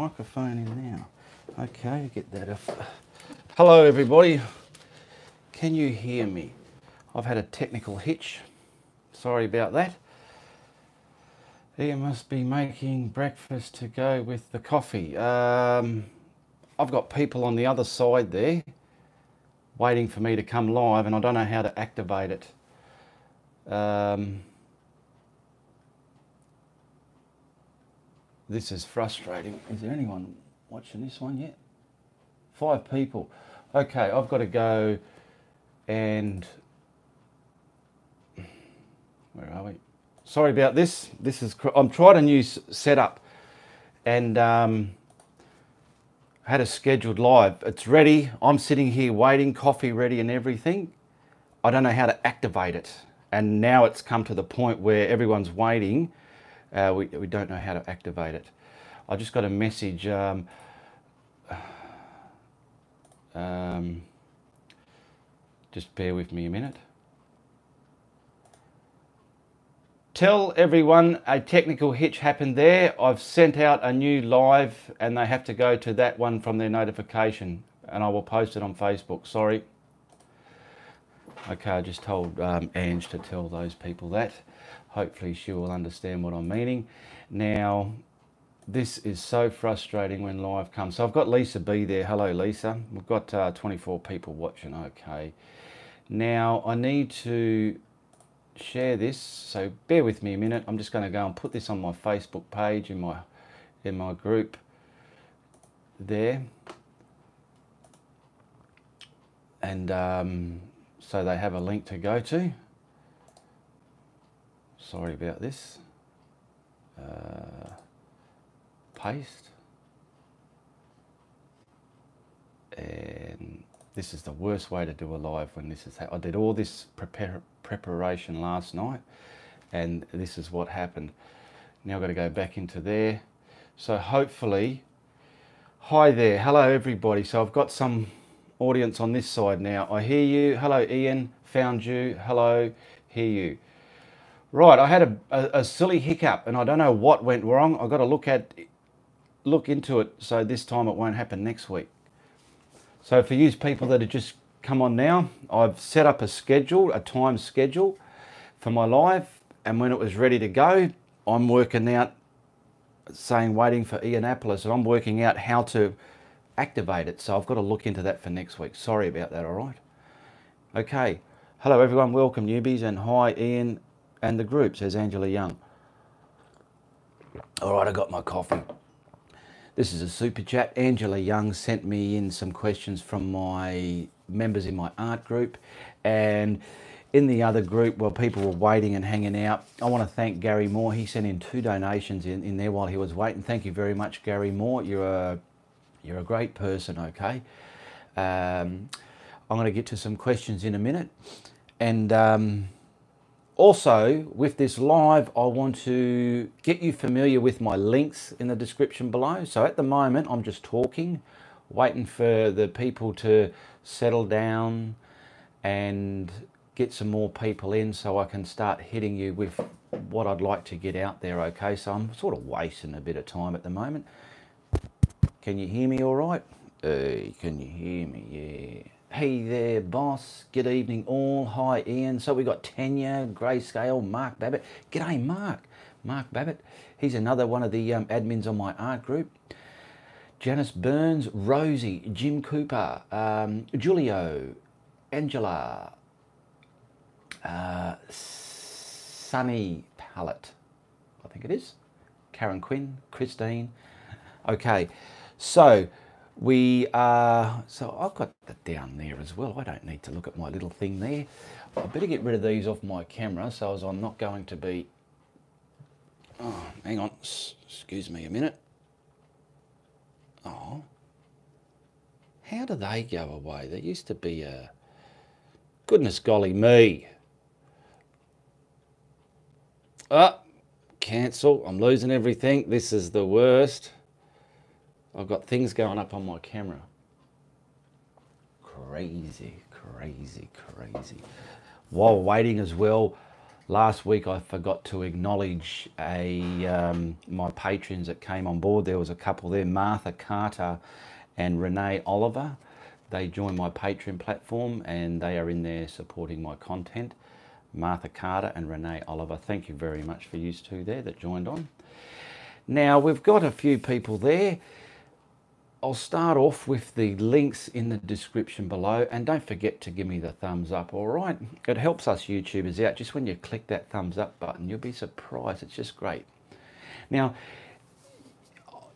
Microphone in now. Okay, get that off. Hello everybody. Can you hear me? I've had a technical hitch. Sorry about that. Ian must be making breakfast to go with the coffee. I've got people on the other side there waiting for me to come live and I don't know how to activate it. This is frustrating. Is there anyone watching this one yet? 5 people. Okay, I've got to go and... Where are we? Sorry about this. I'm trying a new setup and had a scheduled live. It's ready. I'm sitting here waiting, coffee ready and everything. I don't know how to activate it. And now it's come to the point where everyone's waiting. We don't know how to activate it. I just got a message. Just bear with me a minute. Tell everyone a technical hitch happened there. I've sent out a new live and they have to go to that one from their notification and I will post it on Facebook. Sorry. Okay, I just told Ange to tell those people that. Hopefully she will understand what I'm meaning. Now, this is so frustrating when live comes. So I've got Lisa B there. Hello, Lisa. We've got 24 people watching. Okay. Now, I need to share this. So bear with me a minute. I'm just going to go and put this on my Facebook page in my group there. And so they have a link to go to. Sorry about this. Paste. And this is the worst way to do a live when this is I did all this preparation last night and this is what happened. Now I've got to go back into there. So hopefully, hi there. Hello everybody. So I've got some audience on this side now. I hear you. Hello Ian. Found you. Hello. Hear you. Right, I had a silly hiccup and I don't know what went wrong. I've got to look into it so this time it won't happen next week. So for you people that have just come on now, I've set up a schedule, a time schedule for my live, and when it was ready to go, I'm working out, saying waiting for Ianapolis, and I'm working out how to activate it. So I've got to look into that for next week. Sorry about that, all right? Okay. Hello everyone, welcome newbies, and hi Ian and the group, says Angela Young. All right, I got my coffee. This is a super chat. Angela Young sent me in some questions from my members in my art group, and in the other group, while people were waiting and hanging out, I want to thank Gary Moore. He sent in 2 donations in there while he was waiting. Thank you very much, Gary Moore. You're a great person, okay? I'm going to get to some questions in a minute. And also, with this live, I want to get you familiar with my links in the description below. So at the moment, I'm just talking, waiting for the people to settle down and get some more people in so I can start hitting you with what I'd like to get out there, okay? So I'm sort of wasting a bit of time at the moment. Can you hear me all right? Can you hear me? Yeah. Hey there, boss. Good evening all. Hi, Ian. So we got Tanya, Grayscale, Mark Babbitt. G'day, Mark. Mark Babbitt. He's another one of the admins on my art group. Janice Burns, Rosie, Jim Cooper, Julio, Angela, Sunny Palette, I think it is. Karen Quinn, Christine. Okay, so so I've got that down there as well. I don't need to look at my little thing there. I better get rid of these off my camera so as I'm not going to be, oh, hang on, excuse me a minute. Oh, how do they go away? There used to be a, goodness golly me. Cancel, I'm losing everything. This is the worst. I've got things going up on my camera. Crazy, crazy, crazy. While waiting as well, Last week I forgot to acknowledge my patrons that came on board. There was a couple there, Martha Carter and Renee Oliver. They joined my Patreon platform and they are in there supporting my content. Martha Carter and Renee Oliver, thank you very much for you two there that joined on. Now we've got a few people there. I'll start off with the links in the description below, and don't forget to give me the thumbs up, all right? It helps us YouTubers out. Just when you click that thumbs up button, you'll be surprised. It's just great. Now,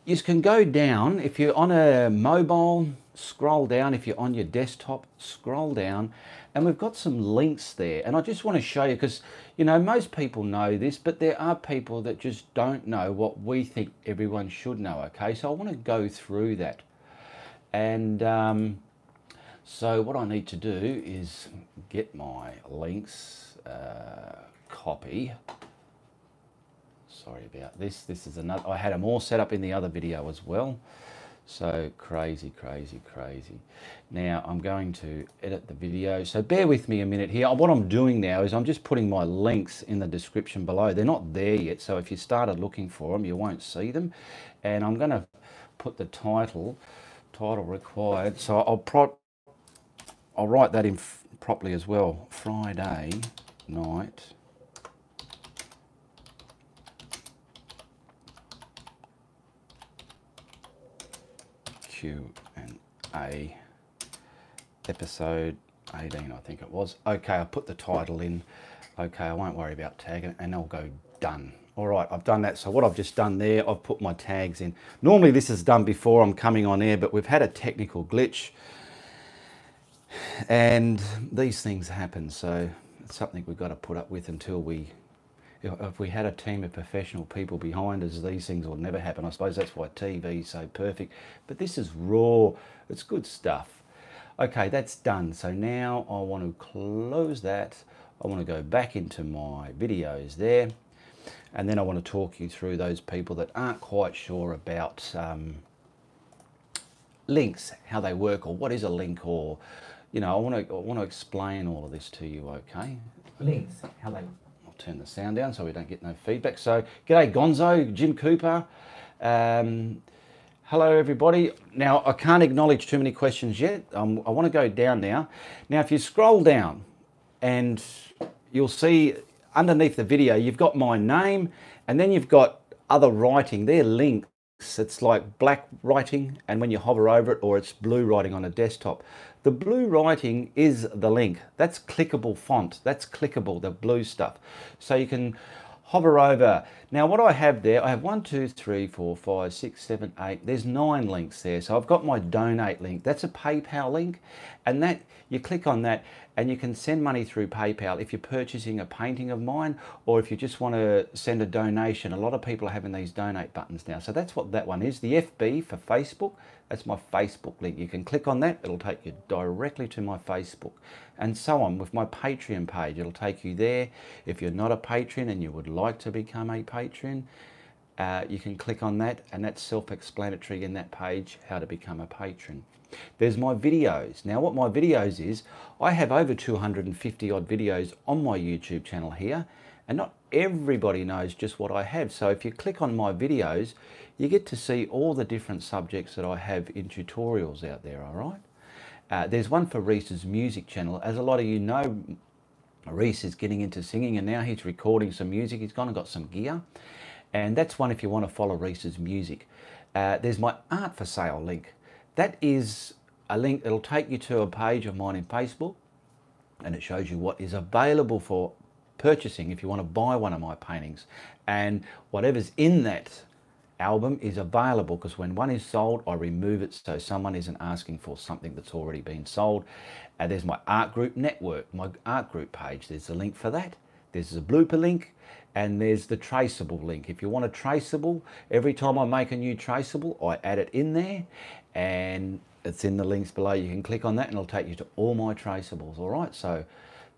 you can go down, if you're on a mobile, scroll down. If you're on your desktop, scroll down, and we've got some links there. And I just want to show you, because, you know, most people know this, but there are people that just don't know what we think everyone should know, okay? So I want to go through that. And so what I need to do is get my links, copy. Sorry about this. This is another, I had them all set up in the other video as well. So crazy. Now I'm going to edit the video. So bear with me a minute here. What I'm doing now is I'm just putting my links in the description below. They're not there yet. So if you started looking for them, you won't see them. And I'm going to put the title required. So I'll write that in properly as well. Friday night Q&A episode 18, I think it was. Okay, I put the title in. Okay, I won't worry about tagging it, and I'll go done. All right, I've done that. So what I've just done there, I've put my tags in. Normally this is done before I'm coming on air, but we've had a technical glitch and these things happen. So it's something we've got to put up with until if we had a team of professional people behind us, these things would never happen. I suppose that's why TV is so perfect. But this is raw. It's good stuff. Okay, that's done. So now I want to close that. I want to go back into my videos there. And then I want to talk you through those people that aren't quite sure about links, how they work, or what is a link, or, you know, I want to explain all of this to you, okay? Links, how they... Turn the sound down so we don't get no feedback. So g'day Gonzo, Jim Cooper, hello everybody. Now I can't acknowledge too many questions yet. I want to go down now. Now if you scroll down, and you'll see underneath the video you've got my name, and then you've got other writing. They're links. It's like black writing, and when you hover over it, or it's blue writing on a desktop. The blue writing is the link. That's clickable font. That's clickable, the blue stuff. So you can hover over. Now what I have there, I have 1, 2, 3, 4, 5, 6, 7, 8. There's 9 links there. So I've got my donate link. That's a PayPal link, and that you click on that and you can send money through PayPal if you're purchasing a painting of mine, or if you just want to send a donation. A lot of people are having these donate buttons now. So that's what that one is. The FB for Facebook, that's my Facebook link. You can click on that, it'll take you directly to my Facebook, and so on. With my Patreon page, it'll take you there. If you're not a patron and you would like to become a patron, you can click on that, and that's self-explanatory in that page, how to become a patron. There's my videos. Now what my videos is, I have over 250 odd videos on my YouTube channel here, and not everybody knows just what I have. So if you click on my videos, you get to see all the different subjects that I have in tutorials out there, all right? There's one for Reese's music channel. As a lot of you know, Reese is getting into singing, and now he's recording some music. He's gone and got some gear. And that's one if you want to follow Reese's music. There's my art for sale link. That is a link, it'll take you to a page of mine in Facebook, and it shows you what is available for purchasing if you want to buy one of my paintings. And whatever's in that album is available, because when one is sold, I remove it so someone isn't asking for something that's already been sold. There's my art group network, my art group page. There's a link for that. There's a blooper link, and there's the traceable link. If you want a traceable, every time I make a new traceable, I add it in there, and it's in the links below. You can click on that and it'll take you to all my traceables. All right, so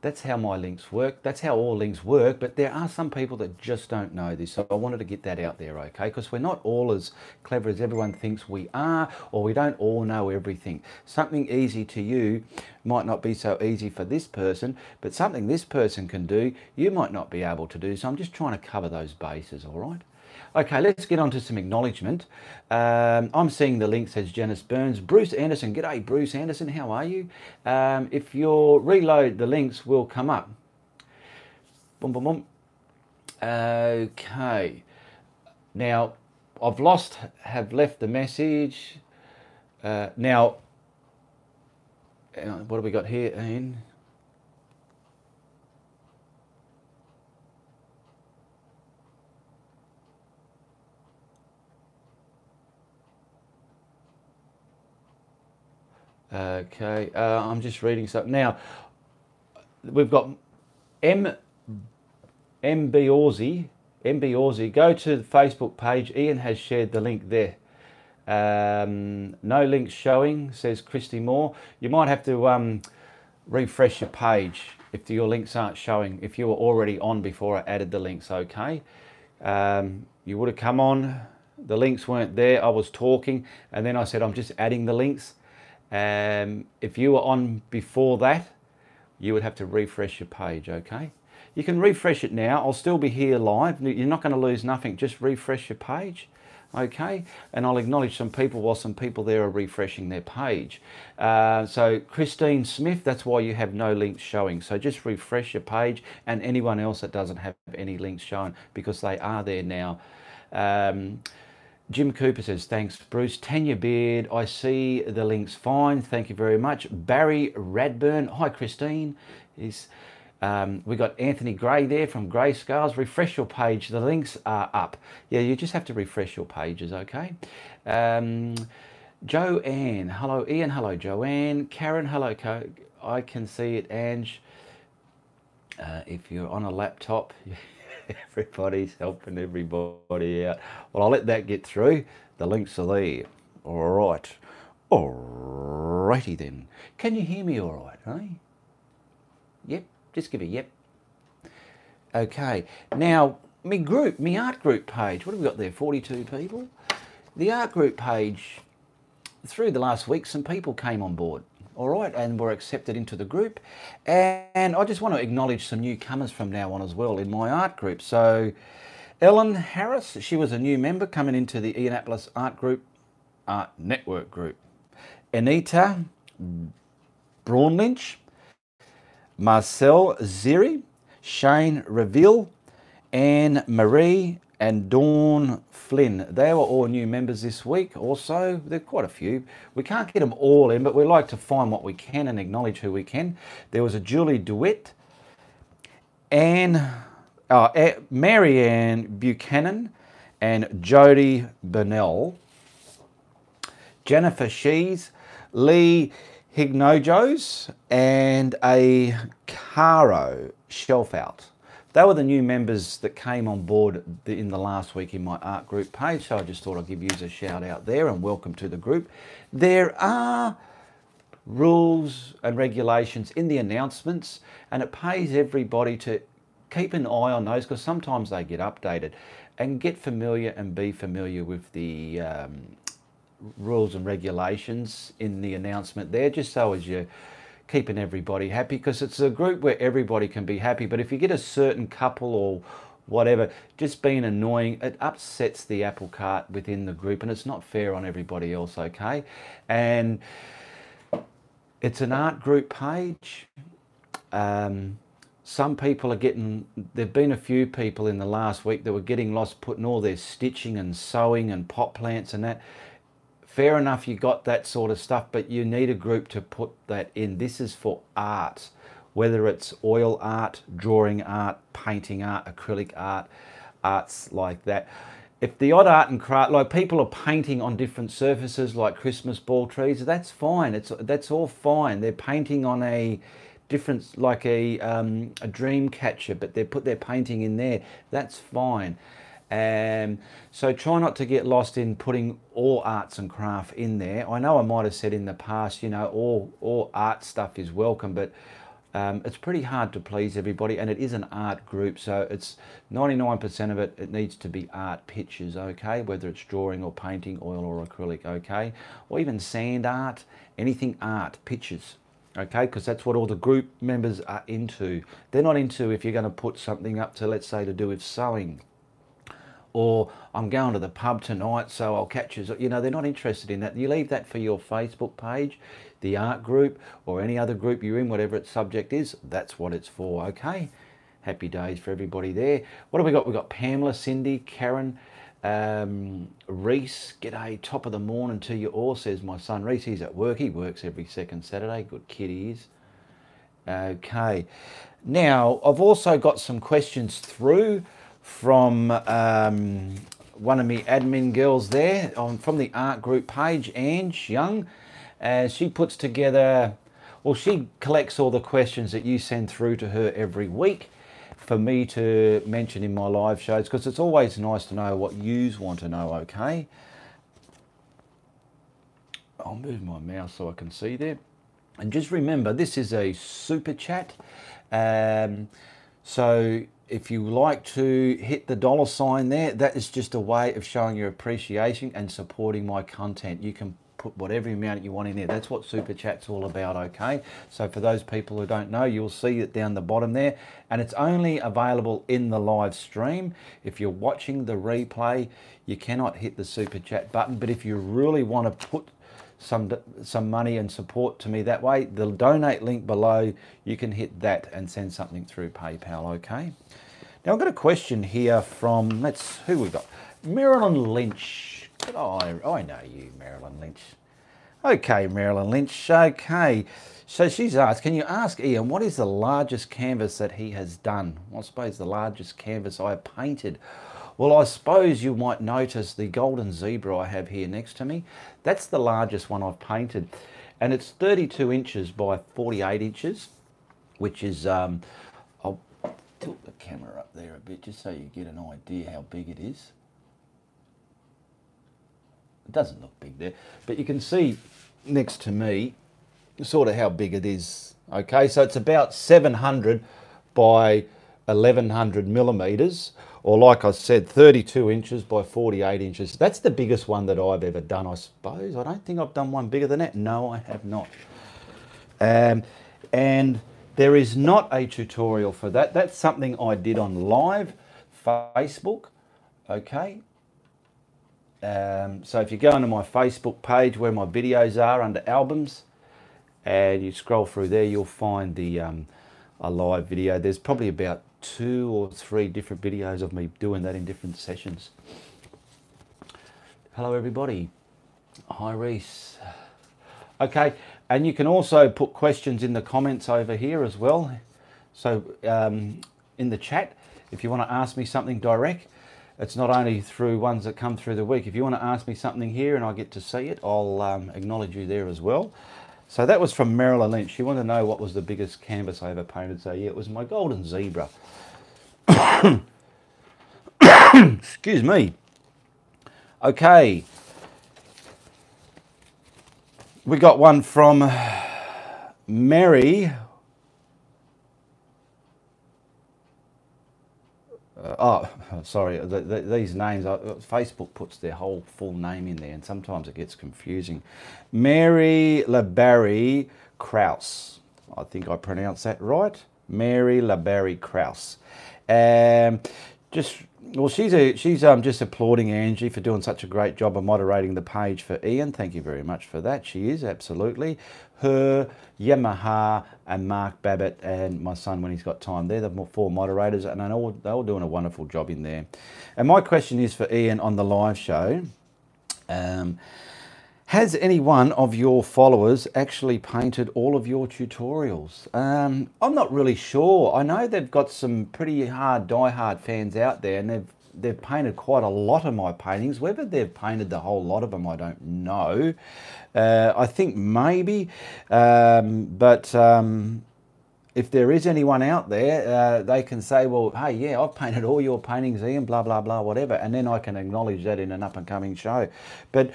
That's how my links work. That's how all links work. But there are some people that just don't know this. So I wanted to get that out there, okay? Because we're not all as clever as everyone thinks we are, or we don't all know everything. Something easy to you might not be so easy for this person, but something this person can do, you might not be able to do. So I'm just trying to cover those bases, all right? Okay, let's get on to some acknowledgement. I'm seeing the link says Janice Burns. Bruce Anderson, g'day Bruce Anderson, how are you? If you reload, the links will come up. Boom, boom, boom. Okay, now have left the message. Now, what have we got here, Ian? Okay, I'm just reading something. Now, we've got MB Aussie. Go to the Facebook page. Ian has shared the link there. No links showing, says Christy Moore. You might have to refresh your page if your links aren't showing. If you were already on before I added the links, okay. You would have come on. The links weren't there. I was talking, and then I said I'm just adding the links. If you were on before that, you would have to refresh your page, okay? You can refresh it now. I'll still be here live. You're not going to lose nothing. Just refresh your page, okay? And I'll acknowledge some people while some people there are refreshing their page. So Christine Smith, that's why you have no links showing. So just refresh your page, and anyone else that doesn't have any links showing, because they are there now. Jim Cooper says, thanks, Bruce. Tanya Beard, I see the links fine. Thank you very much. Barry Radburn, hi, Christine. We got Anthony Gray there from Grey Scales. Refresh your page. The links are up. Yeah, you just have to refresh your pages, okay? Joanne, hello, Ian. Hello, Joanne. Karen, hello, I can see it, Ange. If you're on a laptop... Everybody's helping everybody out. Well, I'll let that get through. The links are there. All right. Alrighty then. Can you hear me all right, eh? Yep. Just give a yep. Okay. Now, me art group page. What have we got there? 42 people. The art group page, through the last week, some people came on board. All right, and were accepted into the group. And I just want to acknowledge some newcomers from now on as well in my art group. So Ellen Harris, she was a new member coming into the Indianapolis Art Group, Art Network group. Anita Braunlynch, Marcel Ziri, Shane Reville, Anne Marie, and Dawn Flynn. They were all new members this week also. There are quite a few. We can't get them all in, but we like to find what we can and acknowledge who we can. There was a Julie DeWitt, Marianne Buchanan, and Jodie Burnell, Jennifer Shees, Lee Hignojos, and a Caro Shelfout. They were the new members that came on board in the last week in my art group page, so I just thought I'd give you a shout out there and welcome to the group. There are rules and regulations in the announcements, and it pays everybody to keep an eye on those, because sometimes they get updated, and get familiar and be familiar with the rules and regulations in the announcement there, just so as you keeping everybody happy, because it's a group where everybody can be happy. But if you get a certain couple or whatever just being annoying, it upsets the apple cart within the group, and it's not fair on everybody else, okay? And it's an art group page. Some people are getting, there've been a few people in the last week that were getting lost putting all their stitching and sewing and pot plants and that. Fair enough, you got that sort of stuff, but you need a group to put that in. This is for art, whether it's oil art, drawing art, painting art, acrylic art, arts like that. If the odd art and craft, like people are painting on different surfaces like Christmas ball trees, that's fine. That's all fine. They're painting on a different, like a dream catcher, but they put their painting in there. That's fine. So try not to get lost in putting all arts and craft in there. I know I might have said in the past, you know, all art stuff is welcome, but It's pretty hard to please everybody, and it is an art group, so it's 99% of it needs to be art pictures, okay? Whether it's drawing or painting, oil or acrylic, okay? Or even sand art, anything art, pictures, okay? Because that's what all the group members are into. They're not into if you're going to put something up to, let's say, to do with sewing, or I'm going to the pub tonight, so I'll catch you. You know, they're not interested in that. You leave that for your Facebook page, the art group, or any other group you're in, whatever its subject is. That's what it's for, okay? Happy days for everybody there. What have we got? We've got Pamela, Cindy, Karen, Reese. G'day, top of the morning to you all, says my son Reese. He's at work. He works every second Saturday. Good kid he is. Okay. Now, I've also got some questions through from one of my admin girls there from the art group page, Ange Young. She puts together, well, she collects all the questions that you send through to her every week for me to mention in my live shows, because it's always nice to know what yous want to know, okay? I'll move my mouse so I can see there. And just remember, this is a super chat. So if you like to hit the $sign there, that is just a way of showing your appreciation and supporting my content. You can put whatever amount you want in there. That's what Super Chat's all about, okay? So for those people who don't know, you'll see it down the bottom there, and it's only available in the live stream. If you're watching the replay, you cannot hit the Super Chat button, but if you really want to put some money and support to me that way, the donate link below, you can hit that and send something through PayPal, okay? Now I've got a question here from, who we got? Marilyn Lynch. Oh, I know you, Marilyn Lynch. Okay, Marilyn Lynch, okay. So she's asked, can you ask Ian what is the largest canvas that he has done? I suppose the largest canvas I have painted. Well, I suppose you might notice the golden zebra I have here next to me. That's the largest one I've painted. And it's 32 inches by 48 inches, which is, I'll tilt the camera up there a bit just so you get an idea how big it is. It doesn't look big there, but you can see next to me sort of how big it is. Okay, so it's about 700 by 1100 millimeters, or like I said, 32 inches by 48 inches. That's the biggest one that I've ever done, I suppose. I don't think I've done one bigger than that. No, I have not. And there is not a tutorial for that. That's something I did on live Facebook, okay? So if you go onto my Facebook page where my videos are under albums, and you scroll through there, you'll find the a live video. There's probably about 2 or 3 different videos of me doing that in different sessions. Hello everybody. Hi Reese. Okay, and you can also put questions in the comments over here as well. So in the chat, if you want to ask me something direct, it's not only through ones that come through the week. If you want to ask me something here and I get to see it, I'll acknowledge you there as well. So that was from Marilyn Lynch. She wanted to know what was the biggest canvas I ever painted. So yeah, it was my golden zebra. Excuse me. Okay. We got one from Mary. Oh, sorry, these names, Facebook puts their whole full name in there and sometimes it gets confusing. Mary LaBarry Krause. I think I pronounced that right. Mary LaBarry Krause. Well, she's just applauding Angie for doing such a great job of moderating the page for Ian. Thank you very much for that. She is, absolutely. Her, Yamaha, and Mark Babbitt, and my son when he's got time. They're the 4 moderators, and they're all doing a wonderful job in there. And my question is for Ian on the live show. Has any one of your followers actually painted all of your tutorials? I'm not really sure. I know they've got some pretty die-hard fans out there, and they've painted quite a lot of my paintings. Whether they've painted the whole lot of them, I don't know. I think maybe, but if there is anyone out there, they can say, well, hey, yeah, I've painted all your paintings, Ian, blah, blah, blah, whatever, and then I can acknowledge that in an up-and-coming show. But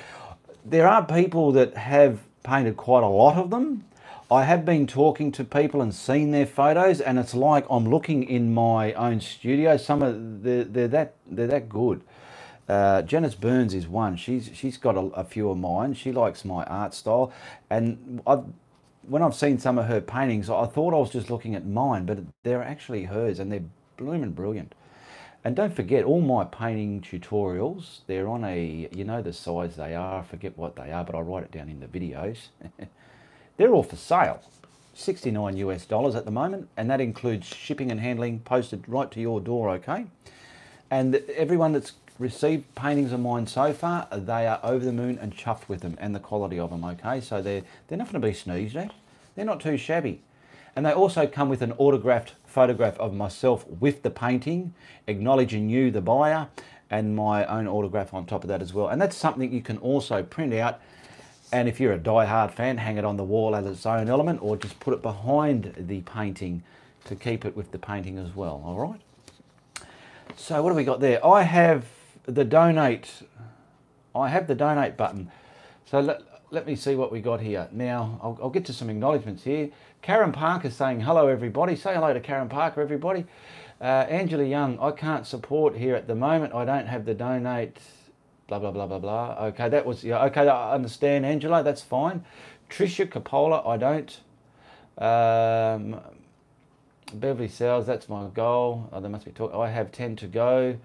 there are people that have painted quite a lot of them. I have been talking to people and seen their photos, and it's like I'm looking in my own studio. Some of they're that good. Janice Burns is one. She's got a few of mine. She likes my art style, and when I've seen some of her paintings, I thought I was just looking at mine, but they're actually hers, and they're blooming brilliant. And don't forget, all my painting tutorials, they're on a, you know the size they are, I forget what they are, but I'll write it down in the videos. They're all for sale. 69 US dollars at the moment, and that includes shipping and handling posted right to your door, okay? And everyone that's received paintings of mine so far, they are over the moon and chuffed with them and the quality of them, okay? So they're not going to be sneezed at. They're not too shabby. And they also come with an autographed photograph of myself with the painting, acknowledging you, the buyer, and my own autograph on top of that as well. And that's something you can also print out, and if you're a die-hard fan, hang it on the wall as its own element, or just put it behind the painting to keep it with the painting as well, all right? So what do we got there? I have the donate button. So let me see what we got here. Now, I'll get to some acknowledgements here. Karen Parker saying, hello everybody. Say hello to Karen Parker, everybody. Angela Young, I can't support here at the moment. I don't have the donate, blah, blah, blah, blah, blah. Okay, that was, yeah, okay, I understand, Angela, that's fine. Tricia Coppola, I don't. Beverly Sales, that's my goal. Oh, there must be talk. I have 10 to go.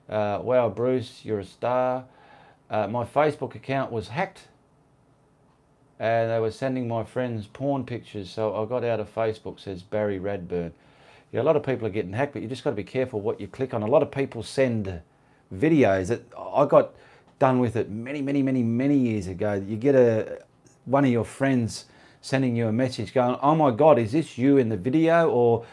Wow, Bruce, you're a star. My Facebook account was hacked, and they were sending my friends porn pictures, so I got out of Facebook, says Barry Radburn. Yeah, a lot of people are getting hacked, but you just got to be careful what you click on. A lot of people send videos that I got done with it many years ago. You get one of your friends sending you a message going, oh my God, is this you in the video, or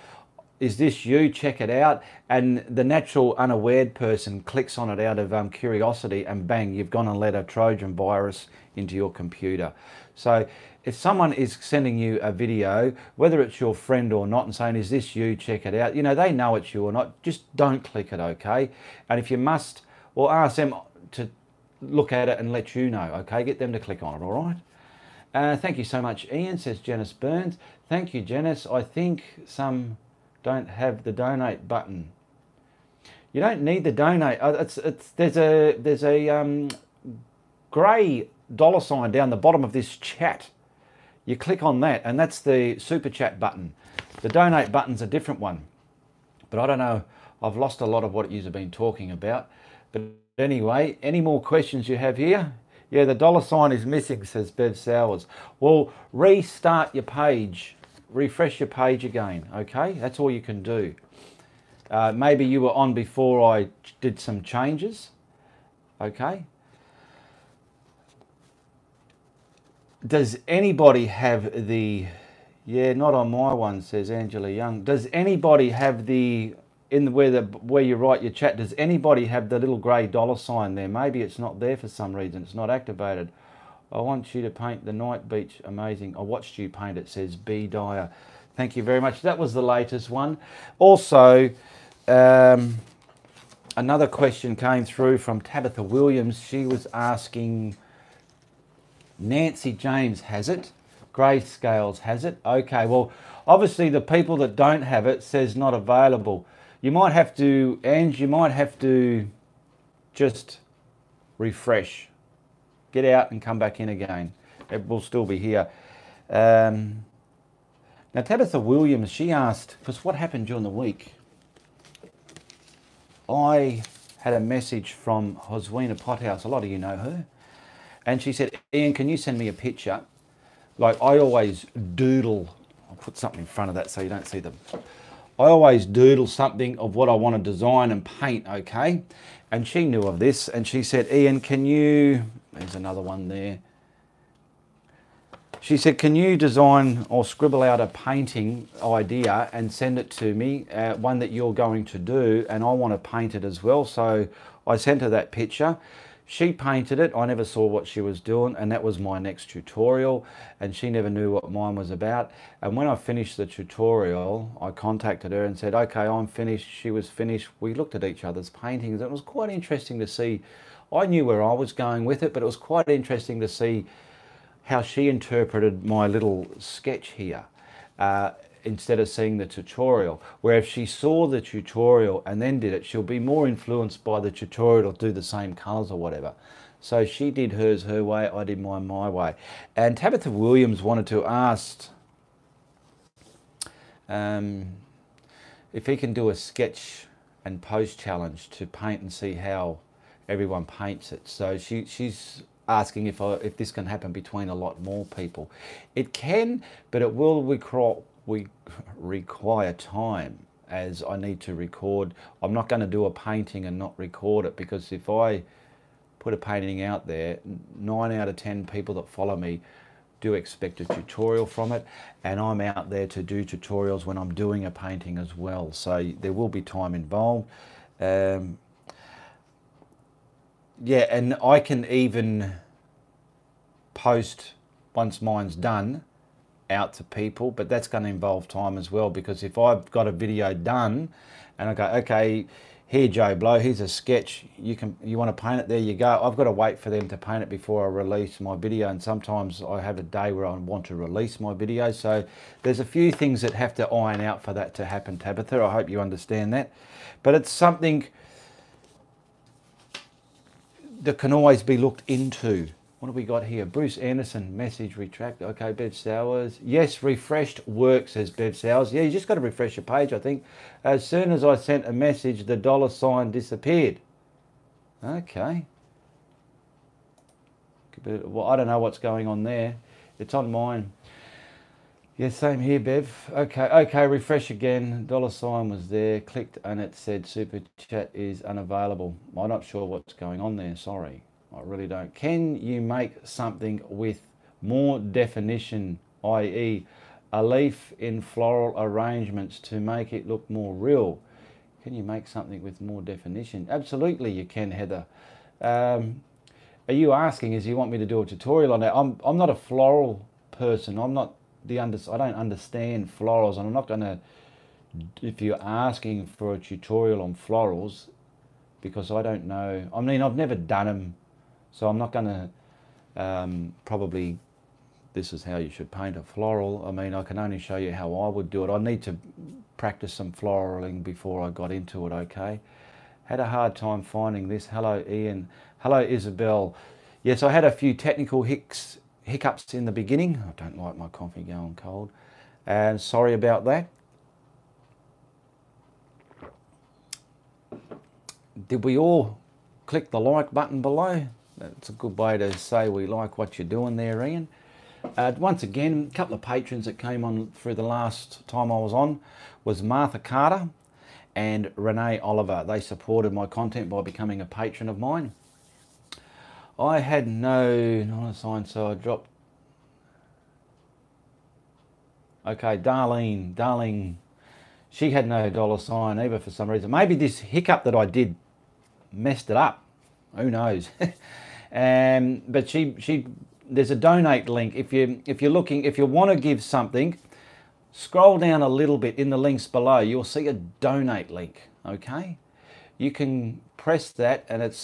is this you? Check it out. And the natural unaware person clicks on it out of curiosity, and bang, you've gone and let a Trojan virus into your computer. So if someone is sending you a video, whether it's your friend or not, and saying, is this you? Check it out. You know, they know it's you or not. Just don't click it, okay? And if you must, well, ask them to look at it and let you know, okay? Get them to click on it, all right? Thank you so much, Ian, says Janice Burns. Thank you, Janice. I think some don't have the donate button. You don't need the donate. There's a grey $ down the bottom of this chat. You click on that, and that's the super chat button. The donate button's a different one. But I don't know. I've lost a lot of what you've been talking about. But anyway, any more questions you have here? Yeah, the $ is missing, says Bev Sowers. Well, restart your page. Refresh your page again, okay? That's all you can do. Maybe you were on before I did some changes, okay? Does anybody have the... Yeah, not on my one, says Angela Young. Does anybody have the... where you write your chat, does anybody have the little grey $ there? Maybe it's not there for some reason. It's not activated. I want you to paint the night beach. Amazing. I watched you paint it, says B. Dyer. Thank you very much. That was the latest one. Also, another question came through from Tabitha Williams. She was asking, Nancy James has it. Grayscales has it. Okay, well, obviously the people that don't have it says not available. You might have to, Ange, you might have to just refresh. Get out and come back in again. It will still be here. Now, Tabitha Williams, she asked, because what happened during the week? I had a message from Hoswina Pothouse. A lot of you know her. And she said, Ian, can you send me a picture? Like, I always doodle. I'll put something in front of that so you don't see them. I always doodle something of what I want to design and paint, okay? And she knew of this, and she said, Ian, can you... There's another one there. She said, can you design or scribble out a painting idea and send it to me, one that you're going to do, and I want to paint it as well. So I sent her that picture. She painted it. I never saw what she was doing, and that was my next tutorial, and she never knew what mine was about. And when I finished the tutorial, I contacted her and said, okay, I'm finished. She was finished. We looked at each other's paintings. It was quite interesting to see. I knew where I was going with it, but it was quite interesting to see how she interpreted my little sketch here, instead of seeing the tutorial. Where if she saw the tutorial and then did it, she'll be more influenced by the tutorial to do the same colours or whatever. So she did hers her way, I did mine my way. And Tabitha Williams wanted to ask if he can do a sketch and post challenge to paint and see how everyone paints it. So she's asking if this can happen between a lot more people. It can, but it will require time, as I need to record. I'm not going to do a painting and not record it, because if I put a painting out there, 9 out of 10 people that follow me do expect a tutorial from it, and I'm out there to do tutorials when I'm doing a painting as well, so there will be time involved. Yeah, and I can even post, once mine's done, out to people, but that's going to involve time as well, because if I've got a video done and I go, okay, here Joe Blow, here's a sketch, you want to paint it, there you go, I've got to wait for them to paint it before I release my video, and sometimes I have a day where I want to release my video, so there's a few things that have to iron out for that to happen, Tabitha. I hope you understand that, but it's something that can always be looked into. What have we got here? Bruce Anderson, message retract. Okay, Bev Sowers. Yes, refreshed work, says Bev Sowers. Yeah, you just got to refresh your page, I think. As soon as I sent a message, the $ disappeared. Okay. Well, I don't know what's going on there. It's on mine. Yeah, same here, Bev. Okay, refresh again. $ was there. Clicked and it said Super Chat is unavailable. I'm not sure what's going on there, sorry. I really don't. Can you make something with more definition, i.e. a leaf in floral arrangements to make it look more real? Can you make something with more definition? Absolutely you can, Heather. Are you asking, is you want me to do a tutorial on that? I'm not a floral person. I'm not I don't understand florals, and I'm not going to, if you're asking for a tutorial on florals, because I don't know. I mean, I've never done them. So I'm not going to probably, this is how you should paint a floral. I mean, I can only show you how I would do it. I need to practice some floraling before I got into it, okay? Had a hard time finding this. Hello, Ian. Hello, Isabel. Yes, I had a few technical hiccups in the beginning. I don't like my coffee going cold. And sorry about that. Did we all click the like button below? That's a good way to say we like what you're doing there, Ian. Once again, a couple of patrons that came on through the last time I was on was Martha Carter and Renee Oliver. They supported my content by becoming a patron of mine. I had no sign, so I dropped. Okay, Darlene, she had no $ either for some reason. Maybe this hiccup that I did messed it up. Who knows? But there's a donate link. If you want to give something, scroll down a little bit in the links below. You'll see a donate link. Okay, you can press that, and that's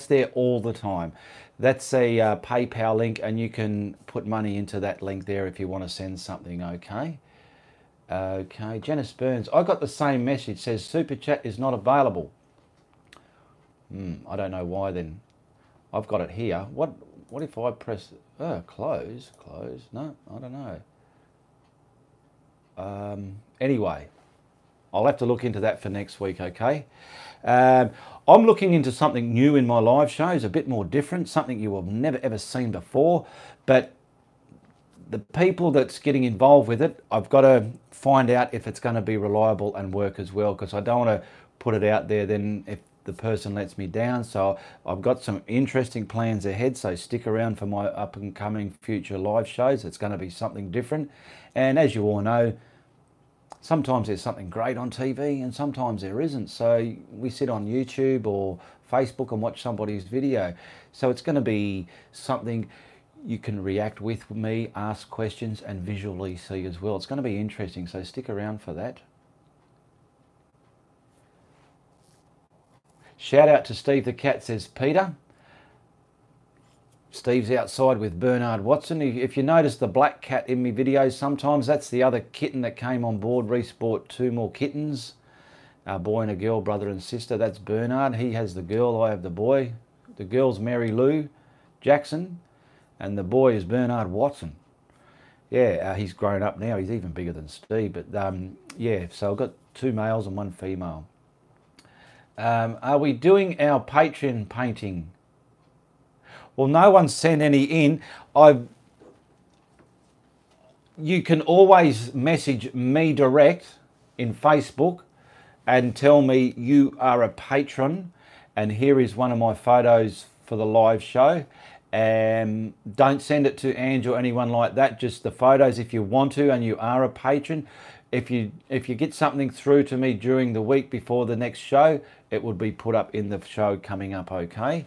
there all the time. That's a PayPal link, and you can put money into that link there if you want to send something. Okay. Okay, Janice Burns. I got the same message. Says Super Chat is not available. I don't know why then. I've got it here. What if I press close? No, I don't know. Anyway, I'll have to look into that for next week, okay? I'm looking into something new in my live shows, a bit more different, something you have never ever seen before, but the people that's getting involved with it, I've got to find out if it's going to be reliable and work as well, because I don't want to put it out there then if the person lets me down. So I've got some interesting plans ahead, so stick around for my up and coming future live shows. It's going to be something different, and as you all know, sometimes there's something great on TV and sometimes there isn't. So we sit on YouTube or Facebook and watch somebody's video, so it's going to be something you can react with me, ask questions and visually see as well. It's going to be interesting, so stick around for that. Shout out to Steve the Cat, says Peter. Steve's outside with Bernard Watson. If you notice the black cat in my videos, sometimes that's the other kitten that came on board. Reese bought 2 more kittens, a boy and a girl, brother and sister. That's Bernard. He has the girl, I have the boy. The girl's Mary Lou Jackson, and the boy is Bernard Watson. Yeah, he's grown up now. He's even bigger than Steve. But yeah, so I've got 2 males and 1 female. Are we doing our Patreon painting? Well, no one's sent any in. You can always message me direct in Facebook and tell me you are a patron, and here is one of my photos for the live show. Don't send it to Ange or anyone like that, just the photos if you want to and you are a patron. If you get something through to me during the week before the next show, it would be put up in the show coming up, okay?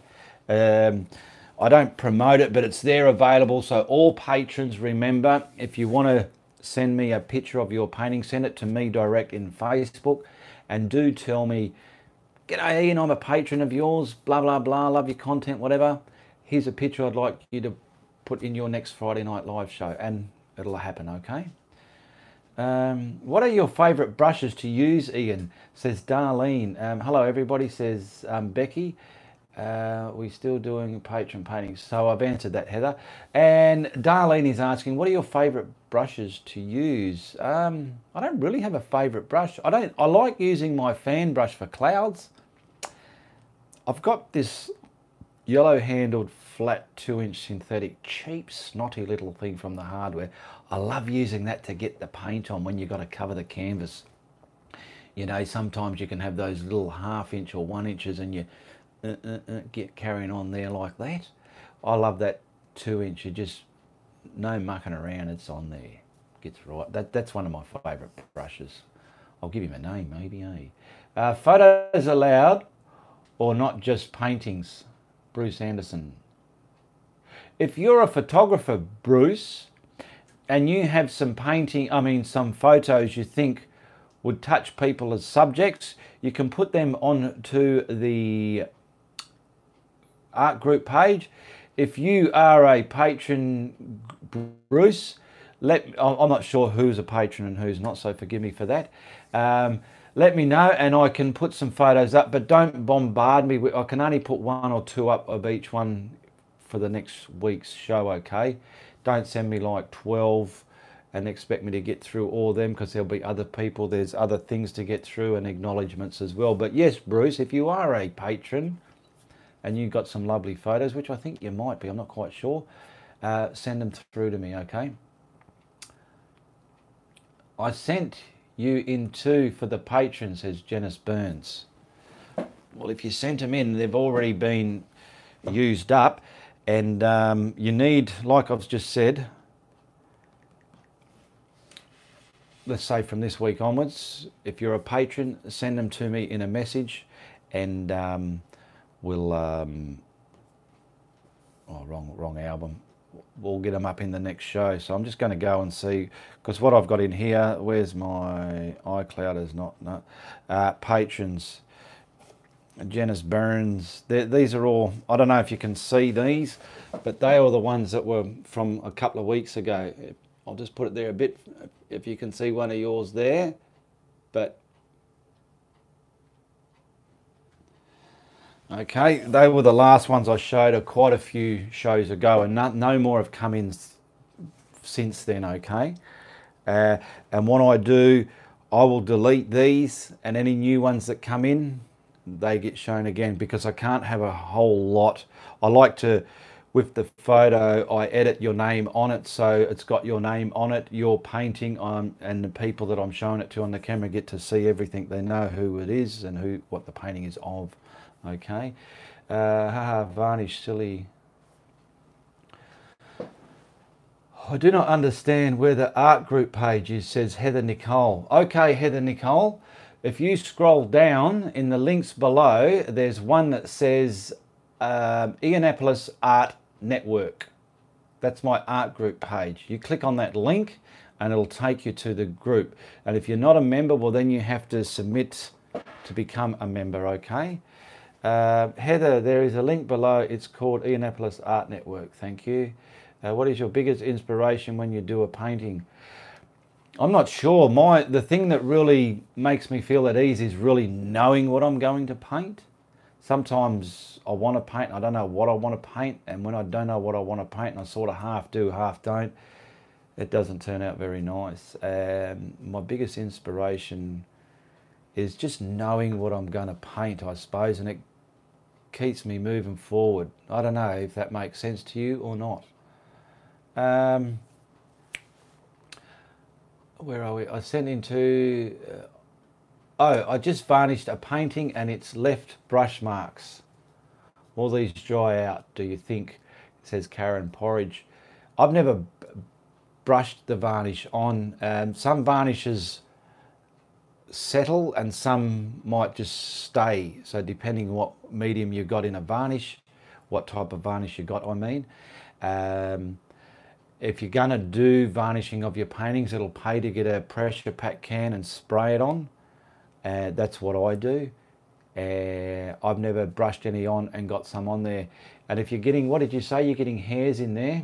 I don't promote it, but it's there available. So all patrons, remember, if you want to send me a picture of your painting, send it to me direct in Facebook, and do tell me, "G'day Ian, I'm a patron of yours, blah, blah, blah, love your content, whatever. Here's a picture I'd like you to put in your next Friday night live show," and it'll happen, okay? What are your favourite brushes to use, Ian? Says Darlene. Hello everybody, says Becky. We're still doing patron paintings. So I've answered that, Heather. And Darlene is asking, what are your favourite brushes to use? I don't really have a favourite brush. I like using my fan brush for clouds. I've got this yellow handled flat 2-inch synthetic, cheap snotty little thing from the hardware. I love using that to get the paint on when you've got to cover the canvas. You know, sometimes you can have those little 1/2 inch or 1 inches and you get carrying on there like that. I love that 2-inch. You just, no mucking around, it's on there. Gets right. That's one of my favourite brushes. I'll give him a name maybe, eh? Photos allowed or not just paintings? Bruce Anderson. If you're a photographer, Bruce, and you have some some photos you think would touch people as subjects, you can put them onto the art group page. If you are a patron, Bruce, I'm not sure who's a patron and who's not, so forgive me for that. Let me know and I can put some photos up, but don't bombard me. I can only put 1 or 2 up of each one for the next week's show, okay? Don't send me like 12 and expect me to get through all of them, because there'll be other people, there's other things to get through and acknowledgements as well. But yes, Bruce, if you are a patron and you've got some lovely photos, which I think you might be, I'm not quite sure, send them through to me, okay? I sent you in 2 for the patron, says Janice Burns. Well, if you sent them in, they've already been used up, and you need, like I've just said, let's say from this week onwards, if you're a patron, send them to me in a message, and we'll wrong album, we'll get them up in the next show. So I'm just going to go and see, because what I've got in here, where's my iCloud, is not patrons, Janice Burns, these are all, I don't know if you can see these, but they are the ones that were from a couple of weeks ago. I'll just put it there a bit, if you can see one of yours there, but okay, they were the last ones I showed quite a few shows ago, and no more have come in since then, okay? And what I do, I will delete these, and any new ones that come in, they get shown again, because I can't have a whole lot. I like to, with the photo, I edit your name on it, so it's got your name on it, your painting on, and the people that I'm showing it to on the camera get to see everything. They know who it is and what the painting is of. Okay, varnish, silly. I do not understand where the art group page is, says Heather Nicole. Okay, Heather Nicole, if you scroll down in the links below, there's one that says Ianapolis Art Network. That's my art group page. You click on that link and it'll take you to the group. And if you're not a member, well then you have to submit to become a member, okay? Heather, there is a link below. It's called Indianapolis Art Network. Thank you. What is your biggest inspiration when you do a painting? I'm not sure. The thing that really makes me feel at ease is really knowing what I'm going to paint. Sometimes I want to paint, I don't know what I want to paint, and when I don't know what I want to paint, and I sort of half do, half don't, it doesn't turn out very nice. My biggest inspiration is just knowing what I'm going to paint, I suppose, and it keeps me moving forward. I don't know if that makes sense to you or not. Where are we? I sent into... I just varnished a painting and it's left brush marks. Will these dry out, do you think? It says Karen Porridge. I've never brushed the varnish on. Some varnishes settle and some might just stay. So depending what medium you've got in a varnish, what type of varnish you got, I mean. If you're going to do varnishing of your paintings, it'll pay to get a pressure pack can and spray it on. That's what I do. I've never brushed any on and got some on there. And if you're getting, what did you say? You're getting hairs in there?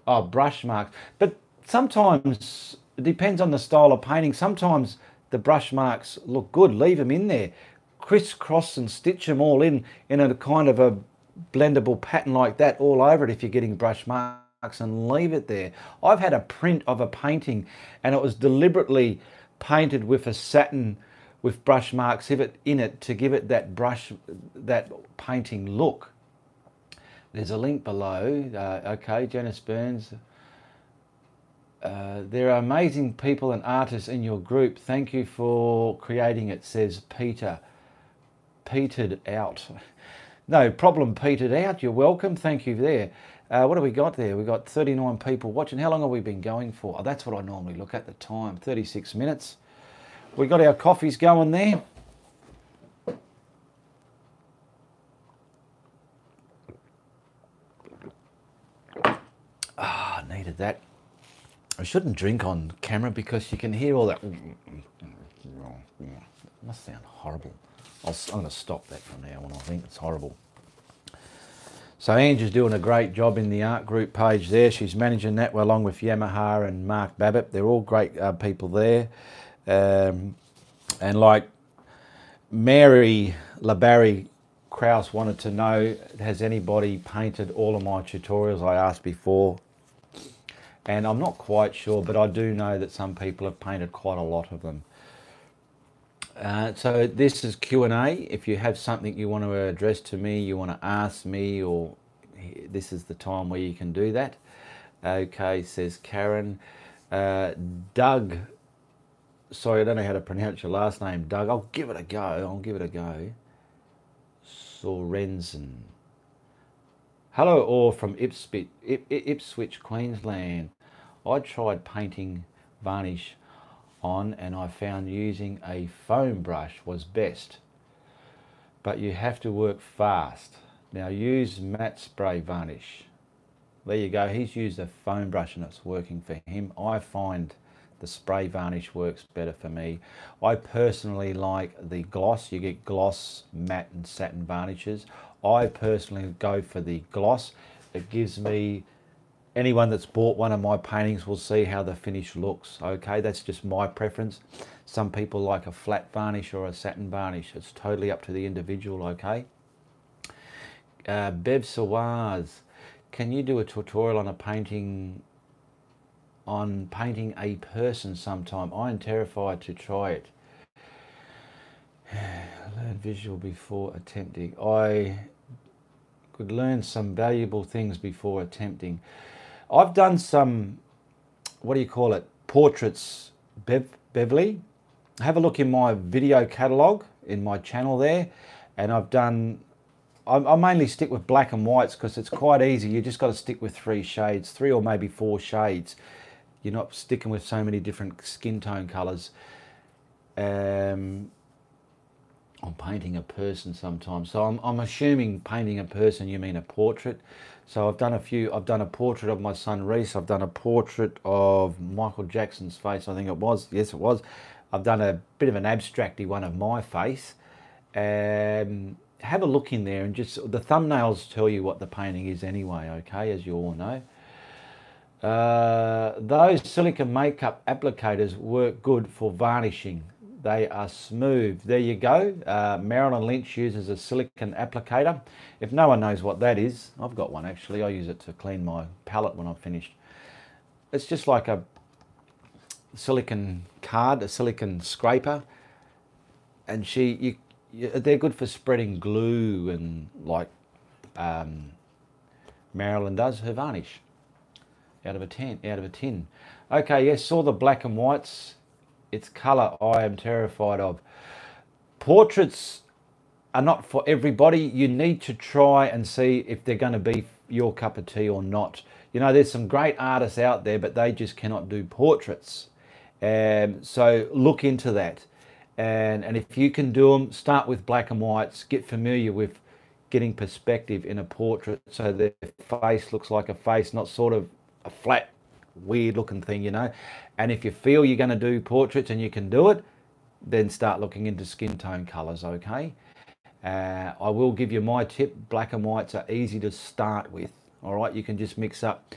Oh, brush marks. But sometimes, it depends on the style of painting. Sometimes the brush marks look good. Leave them in there. Crisscross and stitch them all in a kind of a blendable pattern like that all over it if you're getting brush marks, and leave it there. I've had a print of a painting and it was deliberately painted with a satin with brush marks in it to give it that painting look. There's a link below. Okay, Janice Burns. There are amazing people and artists in your group. Thank you for creating it, says Peter. Petered out. No problem, petered out. You're welcome. Thank you there. What have we got there? We've got 39 people watching. How long have we been going for? Oh, that's what I normally look at the time, 36 minutes. We got our coffees going there. Ah, I needed that. I shouldn't drink on camera because you can hear all that. It must sound horrible. I'm going to stop that from now on. I think it's horrible. So Angie's doing a great job in the art group page there. She's managing that along with Yamaha and Mark Babbitt. They're all great people there. And like Mary LaBarry Krause wanted to know, has anybody painted all of my tutorials? I asked before. And I'm not quite sure, but I do know that some people have painted quite a lot of them. So this is Q&A. If you have something you want to address to me, you want to ask me, or this is the time where you can do that. Okay, says Karen. Doug, sorry, I don't know how to pronounce your last name, Doug. I'll give it a go. Sorensen. Hello all from Ipswich, Queensland. I tried painting varnish on and I found using a foam brush was best, but you have to work fast. Now use matte spray varnish. There you go, he's used a foam brush and it's working for him. I find the spray varnish works better for me. I personally like the gloss. You get gloss, matte and satin varnishes. I personally go for the gloss. It gives me, anyone that's bought one of my paintings will see how the finish looks. Okay, that's just my preference. Some people like a flat varnish or a satin varnish. It's totally up to the individual, okay? Bev Sawaz, can you do a tutorial on painting a person sometime? I am terrified to try it. Learn visual before attempting. I could learn some valuable things before attempting. I've done some, what do you call it, portraits, Beverly. Have a look in my video catalogue in my channel there, and I've done, I mainly stick with black and whites because it's quite easy. You just got to stick with 3 shades, 3 or maybe 4 shades. You're not sticking with so many different skin tone colours. I'm painting a person sometimes. So I'm assuming painting a person, you mean a portrait. So I've done a few. I've done a portrait of my son Reese. I've done a portrait of Michael Jackson's face, I think it was. Yes, it was. I've done a bit of an abstracty one of my face. Have a look in there, and just the thumbnails tell you what the painting is anyway, okay, as you all know. Those silicone makeup applicators work good for varnishing. They are smooth. There you go. Marilyn Lynch uses a silicone applicator. If no one knows what that is, I've got one actually. I use it to clean my palette when I'm finished. It's just like a silicone card, a silicone scraper, and they're good for spreading glue and like Marilyn does her varnish. Out of a 10. Okay, yes, saw the black and whites. It's colour I am terrified of. Portraits are not for everybody. You need to try and see if they're going to be your cup of tea or not. You know, there's some great artists out there, but they just cannot do portraits. So look into that. And if you can do them, start with black and whites. Get familiar with getting perspective in a portrait so their face looks like a face, not sort of a flat, weird looking thing, you know. And if you feel you're going to do portraits and you can do it, then start looking into skin tone colours, okay? I will give you my tip. Black and whites are easy to start with, all right? You can just mix up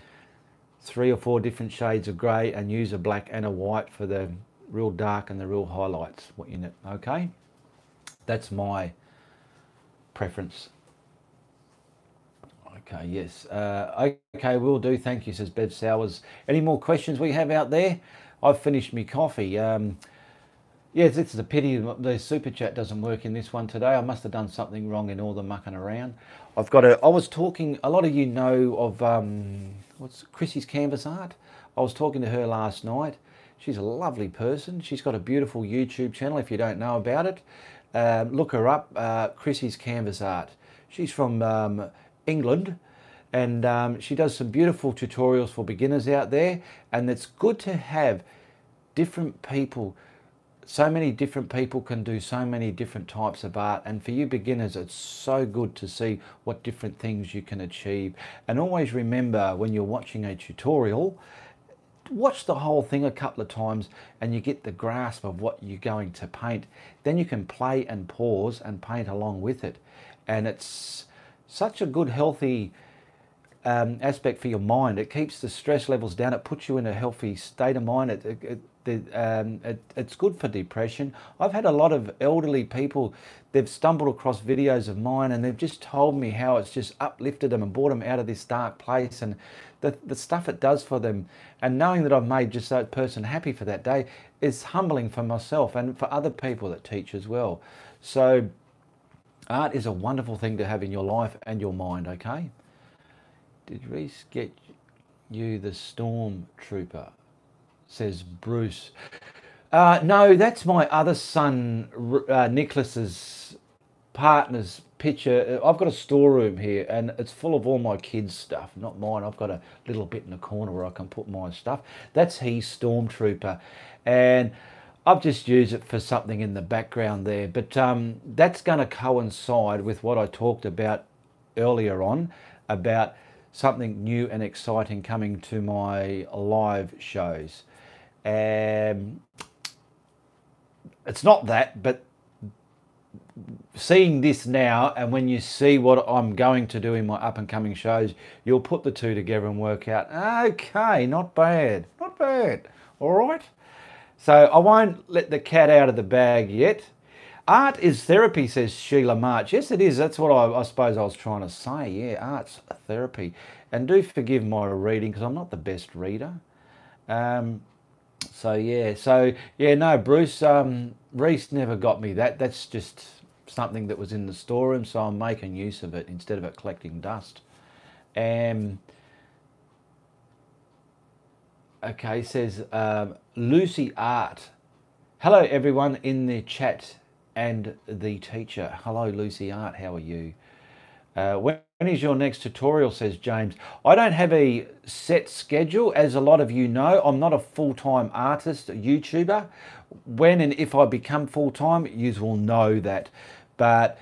3 or 4 different shades of grey and use a black and a white for the real dark and the real highlights in it, okay? That's my preference. Okay, yes. Okay, will do. Thank you, says Bev Sowers. Any more questions we have out there? I've finished my coffee. Yes, it's a pity the super chat doesn't work in this one today. I must have done something wrong in all the mucking around. I was talking, a lot of you know of, what's Chrissy's Canvas Art? I was talking to her last night. She's a lovely person. She's got a beautiful YouTube channel if you don't know about it. Look her up, Chrissy's Canvas Art. She's from England, and she does some beautiful tutorials for beginners out there, and it's good to have different people. So many different people can do so many different types of art, and for you beginners it's so good to see what different things you can achieve. And always remember, when you're watching a tutorial, watch the whole thing a couple of times and you get the grasp of what you're going to paint. Then you can play and pause and paint along with it, and it's such a good healthy aspect for your mind. It keeps the stress levels down. It puts you in a healthy state of mind. It's good for depression. I've had a lot of elderly people, they've stumbled across videos of mine and they've just told me how it's just uplifted them and brought them out of this dark place, and the stuff it does for them. And knowing that I've made just that person happy for that day is humbling for myself and for other people that teach as well. So art is a wonderful thing to have in your life and your mind, okay? Did Reese get you the Stormtrooper? Says Bruce. No, that's my other son, Nicholas's partner's picture. I've got a storeroom here and it's full of all my kids' stuff, not mine. I've got a little bit in the corner where I can put my stuff. That's his Stormtrooper. And I've just used it for something in the background there, but that's going to coincide with what I talked about earlier on, about something new and exciting coming to my live shows. It's not that, but seeing this now, and when you see what I'm going to do in my up and coming shows, you'll put the two together and work out, okay, not bad, not bad, all right? So I won't let the cat out of the bag yet. Art is therapy, says Sheila March. Yes, it is. That's what I suppose I was trying to say. Yeah, art's a therapy. And do forgive my reading because I'm not the best reader. So yeah, no, Bruce, Reese never got me that. That's just something that was in the storeroom, so I'm making use of it instead of it collecting dust. Okay, says Lucy Art. Hello everyone in the chat and the teacher. Hello Lucy Art, how are you? When is your next tutorial, says James. I don't have a set schedule, as a lot of you know. I'm not a full-time artist, a YouTuber. When and if I become full-time, you will know that. But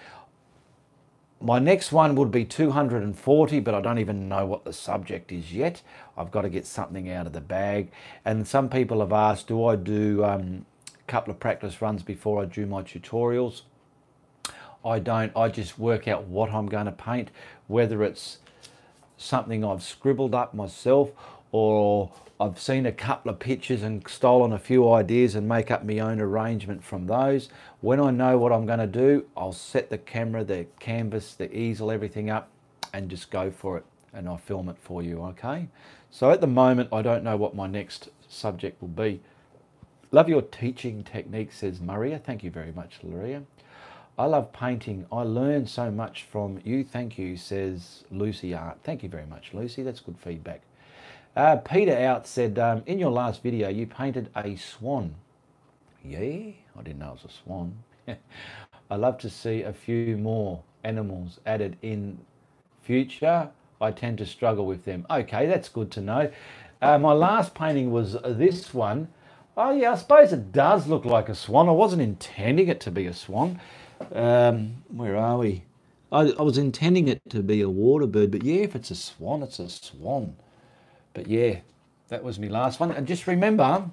my next one would be 240, but I don't even know what the subject is yet. I've got to get something out of the bag. And some people have asked, do I do a couple of practice runs before I do my tutorials? I don't. I just work out what I'm going to paint, whether it's something I've scribbled up myself or I've seen a couple of pictures and stolen a few ideas and make up my own arrangement from those. When I know what I'm going to do, I'll set the camera, the canvas, the easel, everything up and just go for it, and I'll film it for you, okay? So at the moment, I don't know what my next subject will be. Love your teaching technique, says Maria. Thank you very much, Maria. I love painting. I learn so much from you. Thank you, says Lucy Art. Thank you very much, Lucy. That's good feedback. Peter Out said, in your last video, you painted a swan. Yeah, I didn't know it was a swan. I love to see a few more animals added in future. I tend to struggle with them. Okay, that's good to know. My last painting was this one. Oh yeah, I suppose it does look like a swan. I wasn't intending it to be a swan. Where are we? I was intending it to be a water bird, but yeah, if it's a swan, it's a swan. But yeah, that was my last one. And just remember,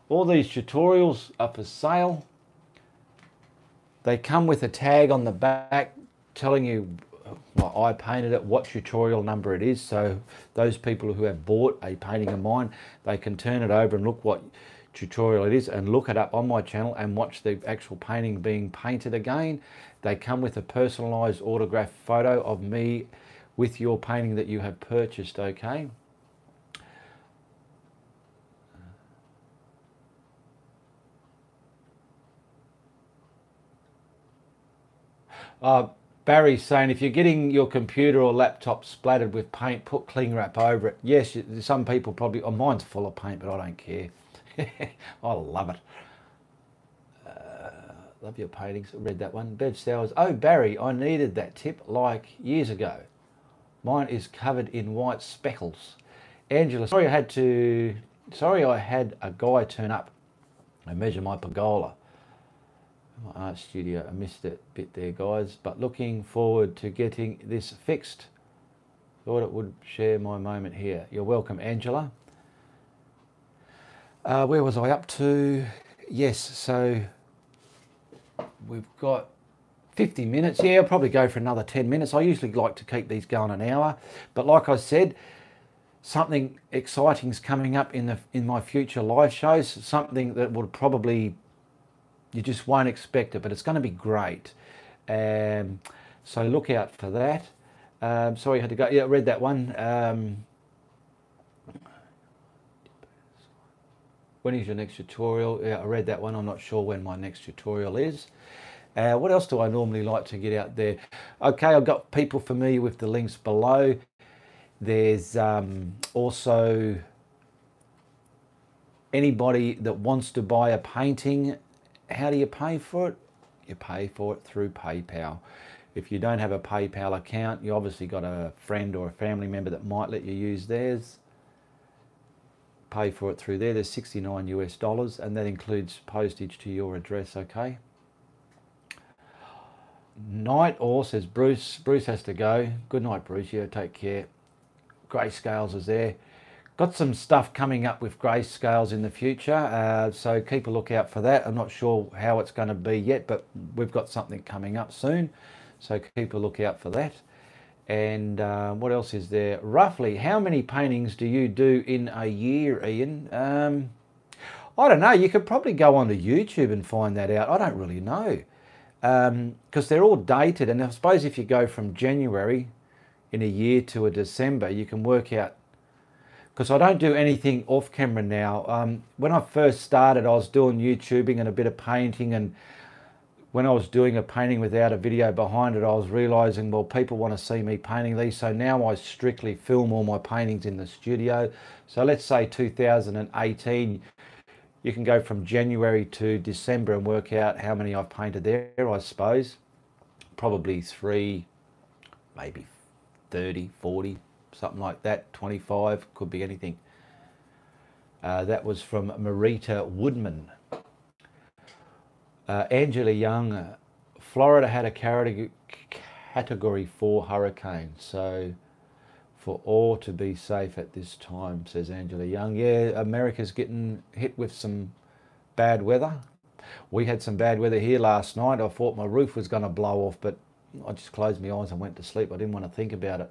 all these tutorials are for sale. They come with a tag on the back telling you, well, I painted it, what tutorial number it is. So those people who have bought a painting of mine, they can turn it over and look what tutorial it is and look it up on my channel and watch the actual painting being painted again. They come with a personalized autographed photo of me with your painting that you have purchased, okay? Barry's saying, if you're getting your computer or laptop splattered with paint, put cling wrap over it. Yes, some people probably, oh, mine's full of paint, but I don't care. I love it. Love your paintings. I read that one. Bev Sowers. Oh, Barry, I needed that tip like years ago. Mine is covered in white speckles. Angela, sorry I had a guy turn up and measure my pergola. My art studio. I missed that bit there, guys, but looking forward to getting this fixed. Thought it would share my moment here. You're welcome, Angela. Where was I up to? Yes, so we've got 50 minutes. Yeah, I'll probably go for another 10 minutes. I usually like to keep these going an hour, but like I said, something exciting is coming up in my future live shows. Something that would probably, you just won't expect it, but it's going to be great. So look out for that. Sorry, I had to go. Yeah, I read that one. When is your next tutorial? Yeah, I read that one. I'm not sure when my next tutorial is. What else do I normally like to get out there? Okay, I've got people familiar with the links below. There's also anybody that wants to buy a painting. How do you pay for it? You pay for it through PayPal. If you don't have a PayPal account, you obviously got a friend or a family member that might let you use theirs. Pay for it through there. There's $69 US, and that includes postage to your address, okay? Night All says, Bruce has to go. Good night, Bruce. Yeah, take care. Grayscales is there. Got some stuff coming up with Grayscales in the future, so keep a lookout for that. I'm not sure how it's going to be yet, but we've got something coming up soon, so keep a lookout for that. And what else is there? Roughly, how many paintings do you do in a year, Ian? I don't know. You could probably go onto YouTube and find that out. I don't really know, because they're all dated. And I suppose if you go from January in a year to a December, you can work out, because I don't do anything off camera now. When I first started, I was doing YouTubing and a bit of painting, and when I was doing a painting without a video behind it, I was realizing, well, people want to see me painting these. So now I strictly film all my paintings in the studio. So let's say 2018, you can go from January to December and work out how many I've painted there, I suppose. Probably 3, maybe 30, 40, something like that. 25, could be anything. That was from Marita Woodman. Angela Young, Florida had a category 4 hurricane, so for all to be safe at this time, says Angela Young. Yeah, America's getting hit with some bad weather. We had some bad weather here last night. I thought my roof was going to blow off, but I just closed my eyes and went to sleep. I didn't want to think about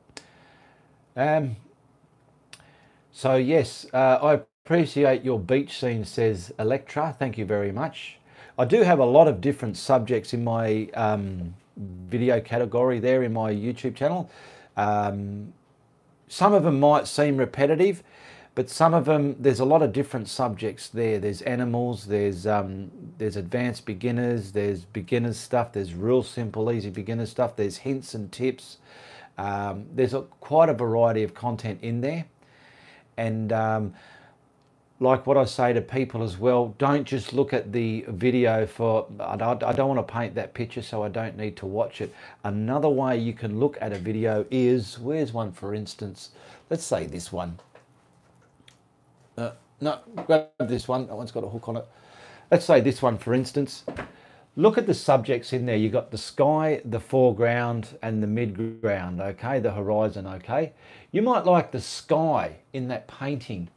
it. So yes, I appreciate your beach scene, says Electra. Thank you very much. I do have a lot of different subjects in my video category there in my YouTube channel. Some of them might seem repetitive, but some of them, there's a lot of different subjects there. There's animals, there's advanced beginners, there's beginners stuff, there's real simple, easy beginner stuff, there's hints and tips. There's quite a variety of content in there. And like what I say to people as well, don't just look at the video for, I don't want to paint that picture, so I don't need to watch it. Another way you can look at a video is, where's one for instance? Let's say this one. No, grab this one. That one's got a hook on it. Let's say this one for instance. Look at the subjects in there. You've got the sky, the foreground, and the midground, okay? The horizon, okay? You might like the sky in that painting,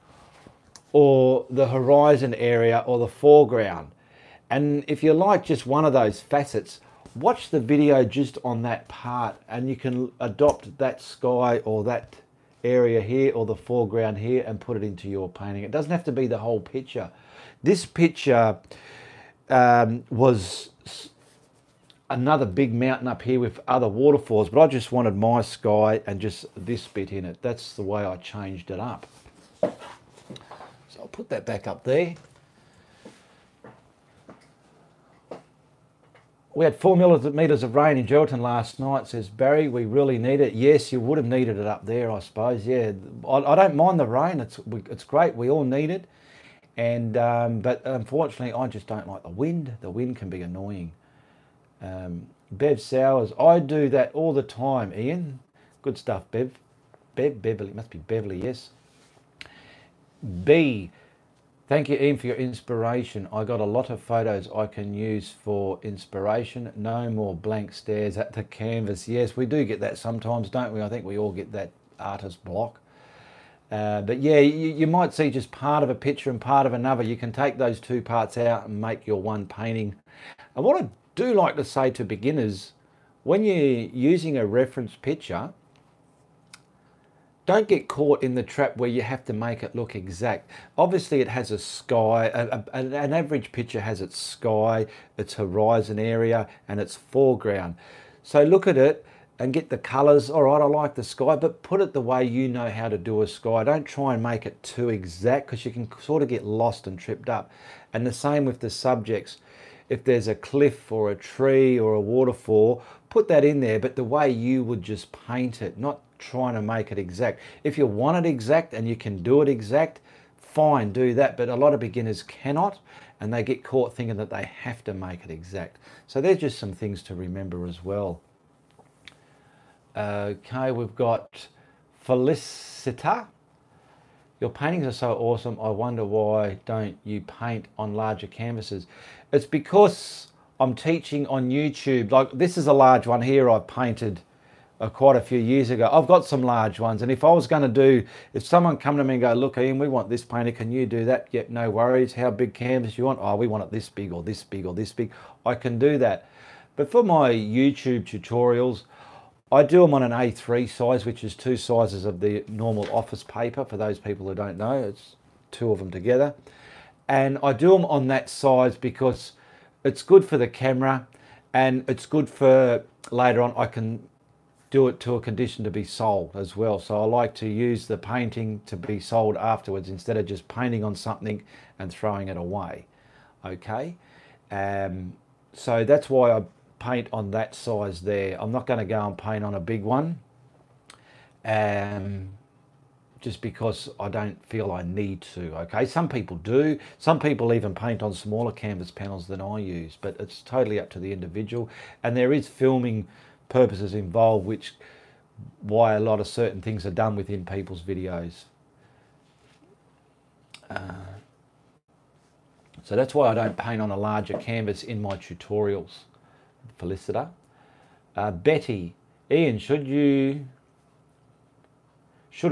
or the horizon area, or the foreground. And if you like just one of those facets, watch the video just on that part, and you can adopt that sky or that area here or the foreground here and put it into your painting. It doesn't have to be the whole picture. This picture was another big mountain up here with other waterfalls, but I just wanted my sky and just this bit in it. That's the way I changed it up. So I'll put that back up there. We had 4 millimetres of rain in Geraldton last night, says Barry. We really need it. Yes, you would have needed it up there, I suppose. Yeah, I don't mind the rain. It's great. We all need it. And but unfortunately, I just don't like the wind. The wind can be annoying. Bev Sowers, I do that all the time, Ian. Good stuff, Bev. Beverly, it must be Beverly, yes. B, thank you, Ian, for your inspiration. I got a lot of photos I can use for inspiration. No more blank stares at the canvas. Yes, we do get that sometimes, don't we? I think we all get that artist block. But yeah, you might see just part of a picture and part of another. You can take those two parts out and make your one painting. And what I do like to say to beginners, when you're using a reference picture, don't get caught in the trap where you have to make it look exact. Obviously it has a sky, an average picture has its sky, its horizon area and its foreground. So look at it and get the colours. All right, I like the sky, but put it the way you know how to do a sky. Don't try and make it too exact, because you can sort of get lost and tripped up. And the same with the subjects. If there's a cliff or a tree or a waterfall, put that in there, but the way you would just paint it, not trying to make it exact. If you want it exact and you can do it exact, fine, do that. But a lot of beginners cannot, and they get caught thinking that they have to make it exact. So there's just some things to remember as well. Okay, we've got Felicita. Your paintings are so awesome. I wonder why don't you paint on larger canvases? It's because I'm teaching on YouTube. Like this is a large one here I painted quite a few years ago. I've got some large ones, and if I was going to do, if someone come to me and go, look Ian, we want this painted, can you do that? Yep, no worries. How big canvas you want? Oh, we want it this big or this big or this big. I can do that. But for my YouTube tutorials, I do them on an A3 size, which is 2 sizes of the normal office paper. For those people who don't know, it's 2 of them together. And I do them on that size because it's good for the camera, and it's good for later on I can do it to a condition to be sold as well. So I like to use the painting to be sold afterwards instead of just painting on something and throwing it away. Okay, so that's why I paint on that size there. I'm not going to go and paint on a big one, just because I don't feel I need to. Okay, some people do. Some people even paint on smaller canvas panels than I use, but it's totally up to the individual. And there is filming purposes involved, which why a lot of certain things are done within people's videos. So that's why I don't paint on a larger canvas in my tutorials. Felicita. Betty, Ian, should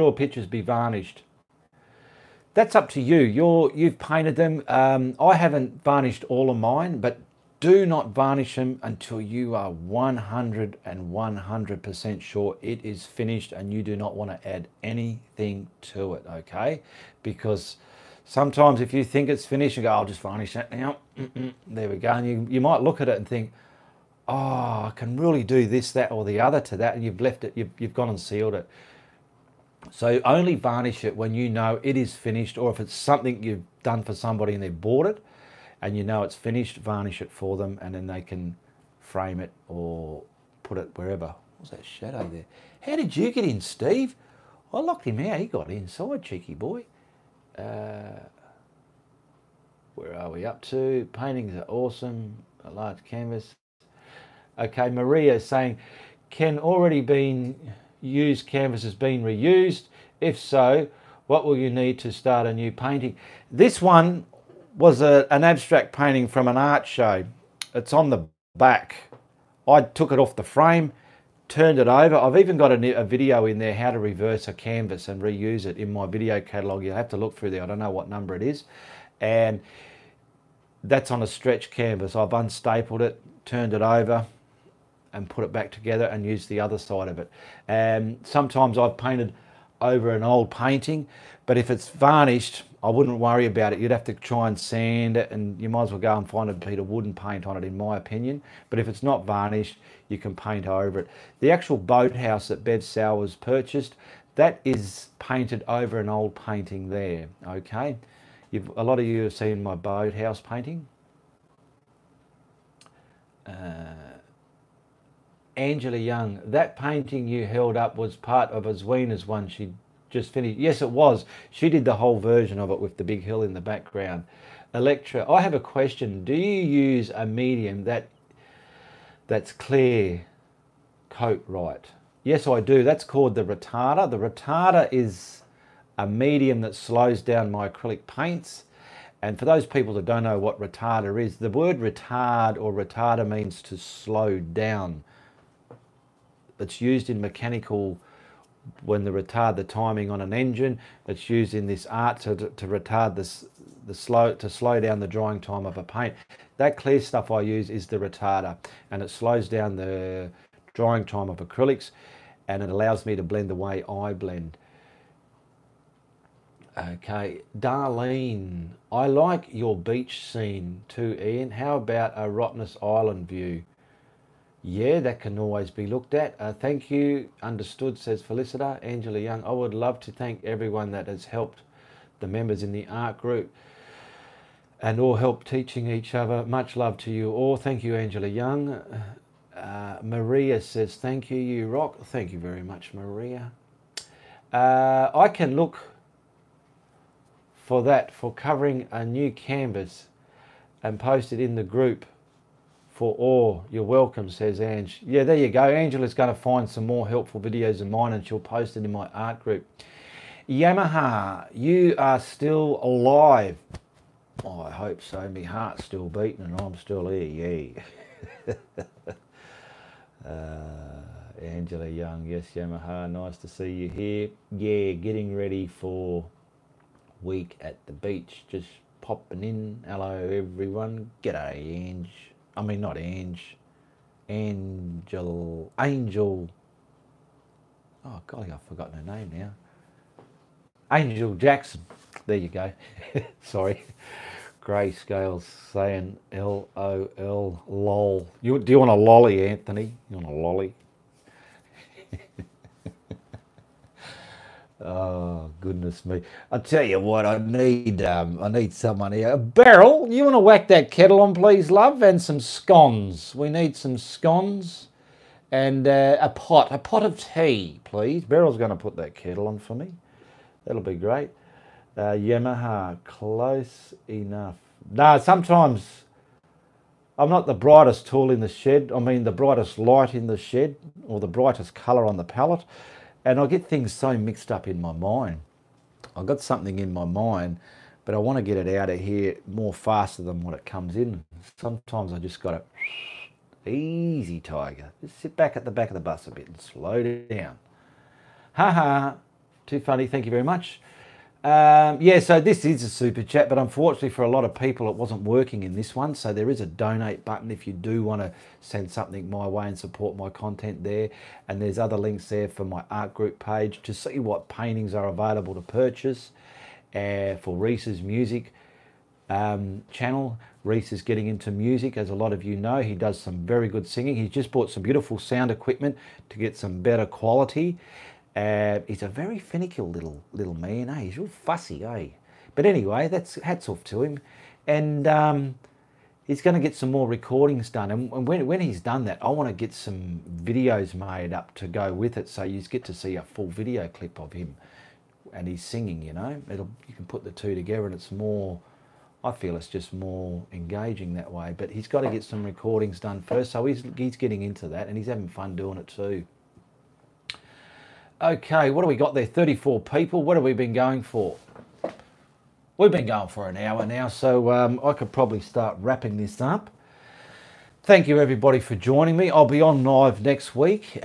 all pictures be varnished? that's up to you. You've painted them. I haven't varnished all of mine, but do not varnish them until you are 100% sure it is finished and you do not want to add anything to it, okay? Because sometimes if you think it's finished, you go, I'll just varnish that now. There we go. And you might look at it and think, oh, I can really do this, that, or the other to that, and you've left it, you've gone and sealed it. So only varnish it when you know it is finished, or if it's something you've done for somebody and they've bought it and you know it's finished, varnish it for them and then they can frame it or put it wherever. What's that shadow there? How did you get in, Steve? I locked him out. He got inside, cheeky boy. Where are we up to? Paintings are awesome. A large canvas. Okay, Maria is saying, can already been used canvases been reused? If so, what will you need to start a new painting? This one was an abstract painting from an art show. It's on the back. I took it off the frame, turned it over. I've even got a video in there how to reverse a canvas and reuse it in my video catalogue. You'll have to look through there. I don't know what number it is. And that's on a stretch canvas. I've unstapled it, turned it over and put it back together and used the other side of it. And sometimes I've painted over an old painting, but if it's varnished, I wouldn't worry about it. You'd have to try and sand it, and you might as well go and find a bit of wood and paint on it, in my opinion. But if it's not varnished, you can paint over it. The actual boathouse that Bev Sowers purchased, that is painted over an old painting there, okay? A lot of you have seen my boathouse painting. Angela Young, that painting you held up was part of Azwina's one she just finished. Yes, it was. She did the whole version of it with the big hill in the background. Electra, I have a question. Do you use a medium that's clear coat right? Yes, I do. That's called the retarder. The retarder is a medium that slows down my acrylic paints. And for those people that don't know what retarder is, the word retard or retarder means to slow down. It's used in mechanical when they retard the timing on an engine. It's used in this art to retard to slow down the drying time of a paint. That clear stuff I use is the retarder, and it slows down the drying time of acrylics, and it allows me to blend the way I blend. Okay, Darlene, I like your beach scene too, Ian. How about a Rottnest Island view? Yeah, that can always be looked at. Thank you. Understood, says Felicita. Angela Young, I would love to thank everyone that has helped the members in the art group and all help teaching each other. Much love to you all. Thank you, Angela Young. Maria says, thank you, you rock. Thank you very much, Maria. I can look for that, for covering a new canvas and post it in the group. For all, you're welcome, says Ange. Yeah, there you go. Angela's going to find some more helpful videos of mine and she'll post it in my art group. Yamaha, you are still alive. Oh, I hope so. My heart's still beating and I'm still here, yeah. Angela Young, yes, Yamaha, nice to see you here. Yeah, getting ready for week at the beach. Just popping in. Hello, everyone. G'day, Ange. I mean, not Ange, Angel. Oh, golly, I've forgotten her name now. Angel Jackson. There you go. Sorry. Grayscale's saying LOL, lol. Do you want a lolly, Anthony? You want a lolly? Oh, goodness me. I tell you what, I need someone here. Beryl, you want to whack that kettle on, please, love? And some scones. We need some scones and a pot of tea, please. Beryl's going to put that kettle on for me. That'll be great. Yamaha, close enough. No, sometimes I'm not the brightest tool in the shed. I mean, the brightest light in the shed or the brightest colour on the palette. And I get things so mixed up in my mind. I've got something in my mind, but I want to get it out of here more faster than what it comes in. Sometimes I just got to, easy tiger, just sit back at the back of the bus a bit and slow down. Ha ha, too funny, thank you very much. Yeah, so this is a super chat, but unfortunately for a lot of people, it wasn't working in this one. So there is a donate button if you do want to send something my way and support my content there. And there's other links there for my art group page to see what paintings are available to purchase for Reese's music channel. Reese is getting into music, as a lot of you know. He does some very good singing. He's just bought some beautiful sound equipment to get some better quality. He's a very finicky little man, eh? He's real fussy, eh? But anyway, that's hats off to him. And he's going to get some more recordings done. And when he's done that, I want to get some videos made up to go with it, so you get to see a full video clip of him and he's singing, you know. You can put the two together and it's more, I feel it's just more engaging that way. But he's got to get some recordings done first, so he's getting into that and he's having fun doing it too. Okay, what do we got there? 34 people. What have we been going for? We've been going for an hour now, so I could probably start wrapping this up. Thank you everybody for joining me. I'll be on live next week. Keep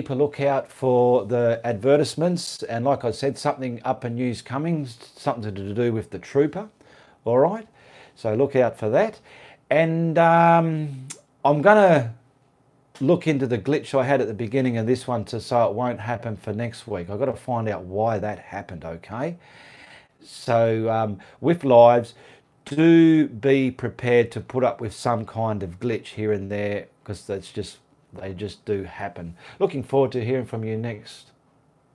a lookout for the advertisements, and like I said, something up and news coming, something to do with the Trooper. All right, so look out for that. And I'm gonna look into the glitch I had at the beginning of this one so it won't happen for next week. I've got to find out why that happened, okay? So with lives, do be prepared to put up with some kind of glitch here and there, because they just do happen. Looking forward to hearing from you next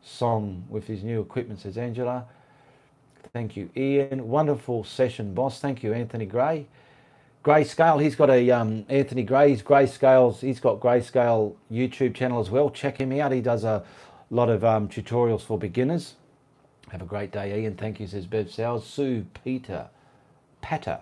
song with his new equipment, says Angela. Thank you, Ian. Wonderful session, boss. Thank you, Anthony Gray. Grayscale, he's got a Anthony Gray's Grayscales. He's got Grayscale YouTube channel as well. Check him out. He does a lot of tutorials for beginners. Have a great day, Ian. Thank you, says Bev Sowers. Sue Patter.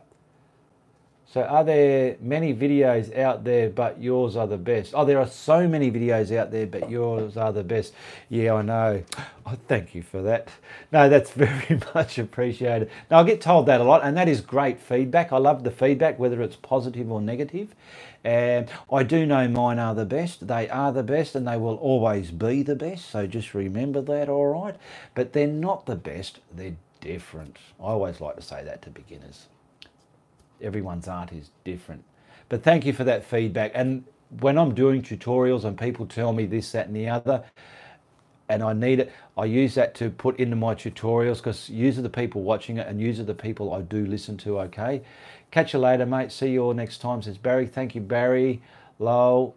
So are there many videos out there, but yours are the best? Oh, there are so many videos out there, but yours are the best. Yeah, I know. Oh, thank you for that. No, that's very much appreciated. Now, I get told that a lot, and that is great feedback. I love the feedback, whether it's positive or negative. And I do know mine are the best. They are the best, and they will always be the best. So just remember that, all right? But they're not the best. They're different. I always like to say that to beginners. Everyone's art is different. But thank you for that feedback. And when I'm doing tutorials and people tell me this, that, and the other, and I need it, I use that to put into my tutorials, because yous are the people watching it and yous are the people I do listen to, okay? Catch you later, mate. See you all next time, says Barry. Thank you, Barry. Lowell.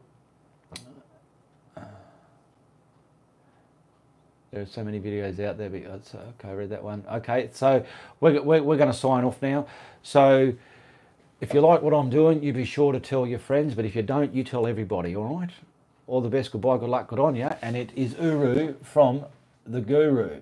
There are so many videos out there, but okay, I read that one. Okay, so we're going to sign off now. So if you like what I'm doing, you be sure to tell your friends, but if you don't, you tell everybody, all right? All the best, goodbye, good luck, good on ya. And it is Uru from the Guru.